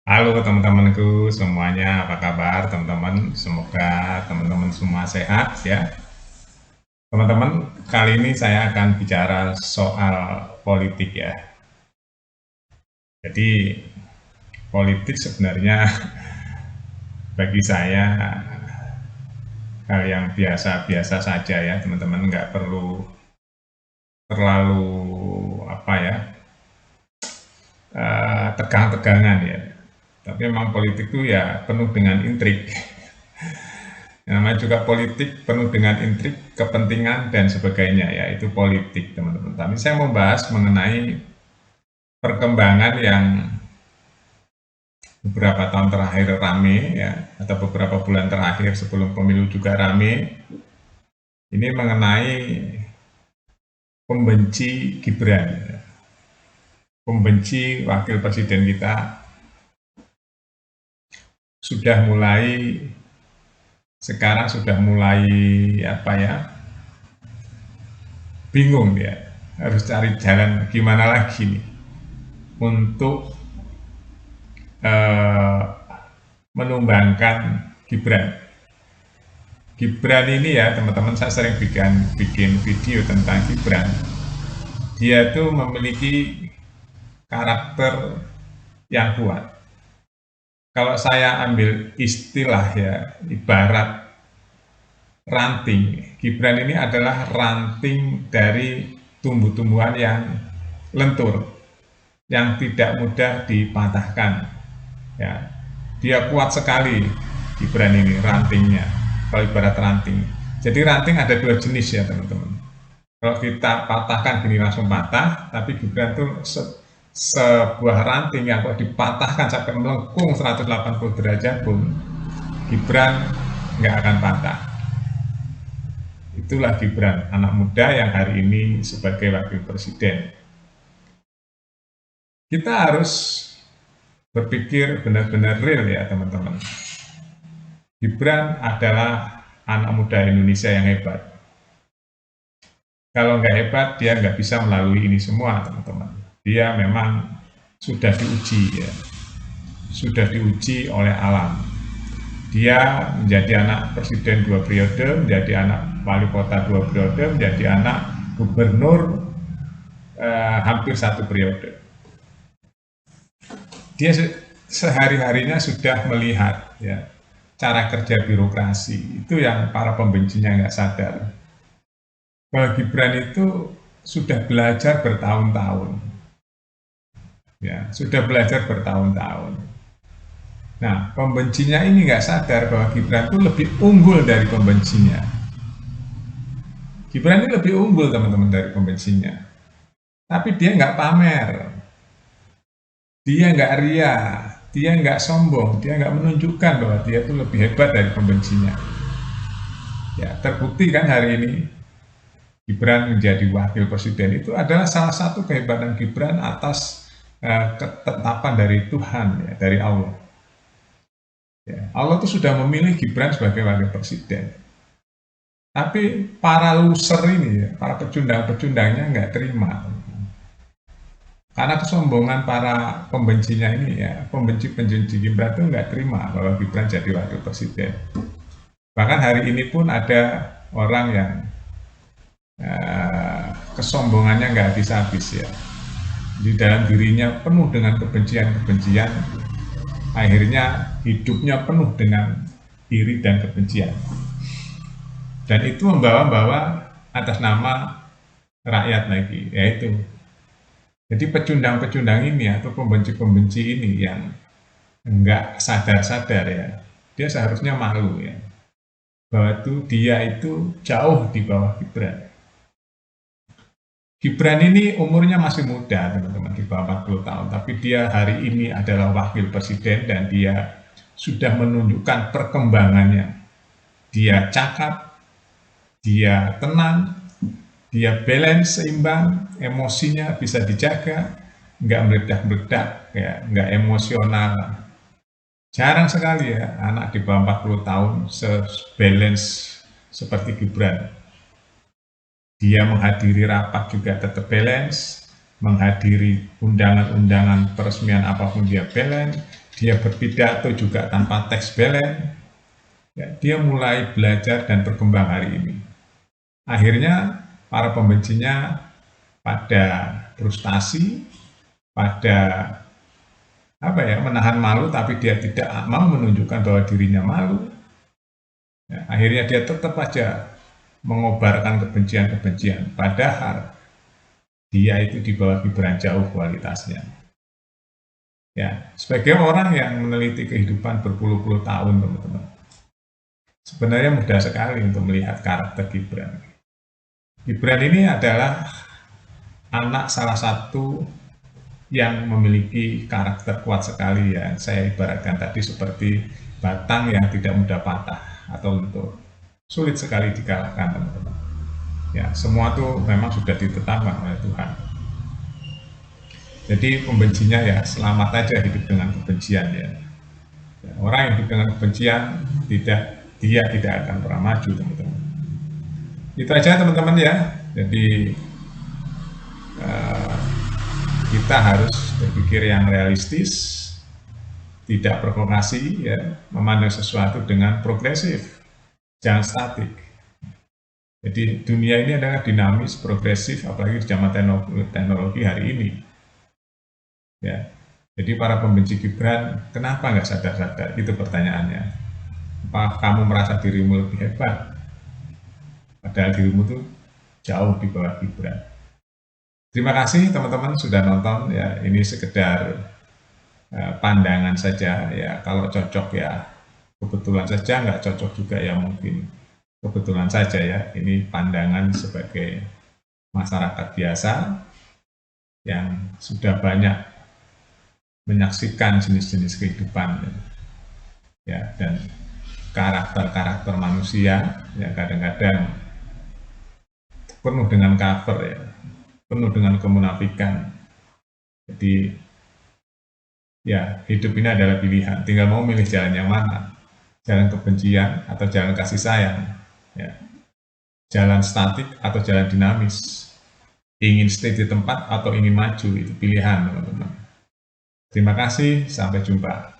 Halo teman-temanku semuanya, apa kabar teman-teman? Semoga teman-teman semua sehat ya. Teman-teman, kali ini saya akan bicara soal politik ya. Jadi politik sebenarnya bagi saya hal yang biasa-biasa saja ya teman-teman, nggak perlu terlalu apa ya, tegang-tegangan ya. Tapi memang politik itu ya penuh dengan intrik. Namanya juga politik penuh dengan intrik, kepentingan, dan sebagainya, ya itu politik teman-teman. Tapi saya mau bahas mengenai perkembangan yang beberapa tahun terakhir rame, ya, atau beberapa bulan terakhir sebelum pemilu juga rame. Ini mengenai pembenci Gibran, pembenci wakil presiden kita sudah mulai, sekarang sudah mulai apa ya, bingung ya, harus cari jalan gimana lagi nih untuk eh, menumbangkan Gibran. Gibran ini ya teman-teman, saya sering bikin video tentang Gibran. Dia tuh memiliki karakter yang kuat. Kalau saya ambil istilah ya, ibarat ranting. Gibran ini adalah ranting dari tumbuh-tumbuhan yang lentur, yang tidak mudah dipatahkan. Ya, dia kuat sekali Gibran ini rantingnya. Kalau ibarat ranting. Jadi ranting ada dua jenis ya teman-teman. Kalau kita patahkan gini langsung patah, tapi Gibran tuh sebuah ranting yang kalau dipatahkan sampai melengkung 180 derajat pun Gibran nggak akan patah. Itulah Gibran, anak muda yang hari ini sebagai wakil presiden. Kita harus berpikir benar-benar real ya teman-teman. Gibran adalah anak muda Indonesia yang hebat. Kalau nggak hebat, dia nggak bisa melalui ini semua teman-teman. Dia memang sudah diuji ya, sudah diuji oleh alam. Dia menjadi anak presiden 2 periode, menjadi anak wali kota 2 periode, menjadi anak gubernur hampir 1 periode. Dia sehari-harinya sudah melihat ya cara kerja birokrasi, itu yang para pembencinya nggak sadar. Bahwa Gibran itu sudah belajar bertahun-tahun, ya sudah belajar bertahun-tahun. Nah, pembencinya ini nggak sadar bahwa Gibran itu lebih unggul dari pembencinya. Gibran ini lebih unggul teman-teman dari pembencinya. Tapi dia nggak pamer, dia nggak ria, dia nggak sombong, dia nggak menunjukkan bahwa dia itu lebih hebat dari pembencinya. Ya, terbukti kan hari ini Gibran menjadi wakil presiden, itu adalah salah satu kehebatan Gibran atas ketetapan dari Tuhan, ya, dari Allah. Ya, Allah itu sudah memilih Gibran sebagai wakil presiden. Tapi para loser ini, ya, para pecundang-pecundangnya nggak terima. Karena kesombongan para pembencinya ini ya, pembenci-pembenci Gibran itu nggak terima bahwa Gibran jadi wakil presiden. Bahkan hari ini pun ada orang yang kesombongannya nggak habis-habis ya. Di dalam dirinya penuh dengan kebencian-kebencian, akhirnya hidupnya penuh dengan iri dan kebencian. Dan itu membawa-bawa atas nama rakyat lagi, yaitu jadi pecundang-pecundang ini atau pembenci-pembenci ini yang nggak sadar-sadar ya, dia seharusnya malu ya, bahwa dia itu jauh di bawah Gibran. Gibran ini umurnya masih muda teman-teman, di bawah 40 tahun, tapi dia hari ini adalah wakil presiden dan dia sudah menunjukkan perkembangannya. Dia cakap, dia tenang, dia balance, seimbang, emosinya bisa dijaga, nggak meledak-meledak, ya, nggak emosional. Jarang sekali ya anak di bawah 40 tahun balance seperti Gibran. Dia menghadiri rapat juga tetap balance, menghadiri undangan-undangan peresmian apapun dia balance, dia berpidato juga tanpa teks belen, ya, dia mulai belajar dan berkembang hari ini. Akhirnya para pembencinya pada frustasi, pada menahan malu, tapi dia tidak mau menunjukkan bahwa dirinya malu. Ya, akhirnya dia tetap aja mengobarkan kebencian-kebencian, padahal dia itu di bawah Gibran jauh kualitasnya. Ya, sebagai orang yang meneliti kehidupan berpuluh-puluh tahun, teman-teman, sebenarnya mudah sekali untuk melihat karakter Gibran. Gibran ini adalah anak salah satu yang memiliki karakter kuat sekali, ya. Saya ibaratkan tadi seperti batang yang tidak mudah patah atau luntur, sulit sekali dikalahkan, teman-teman. Ya, semua itu memang sudah ditetapkan oleh Tuhan. Jadi pembencinya ya selamat aja hidup dengan kebencian, ya. Orang yang hidup dengan kebencian dia tidak akan pernah maju, teman-teman. Itu aja, teman-teman, ya. Jadi kita harus berpikir yang realistis, tidak provokasi, ya, memandang sesuatu dengan progresif, jangan statik. Jadi dunia ini adalah dinamis, progresif, apalagi di zaman teknologi hari ini. Ya, jadi para pembenci Gibran, kenapa nggak sadar-sadar? Itu pertanyaannya. Apa kamu merasa dirimu lebih hebat? Padahal dirimu tuh jauh di bawah Gibran. Terima kasih teman-teman sudah nonton, ya. Ini sekedar pandangan saja, ya. Kalau cocok ya kebetulan saja, nggak cocok juga ya mungkin kebetulan saja, ya. Ini pandangan sebagai masyarakat biasa yang sudah banyak menyaksikan jenis-jenis kehidupan, ya, dan karakter-karakter manusia, ya, kadang-kadang penuh dengan cover, ya, penuh dengan kemunafikan. Jadi ya hidup ini adalah pilihan, tinggal mau milih jalan yang mana, jalan kebencian atau jalan kasih sayang, ya, jalan statik atau jalan dinamis, ingin stay di tempat atau ingin maju, itu pilihan, teman-teman. Terima kasih, sampai jumpa.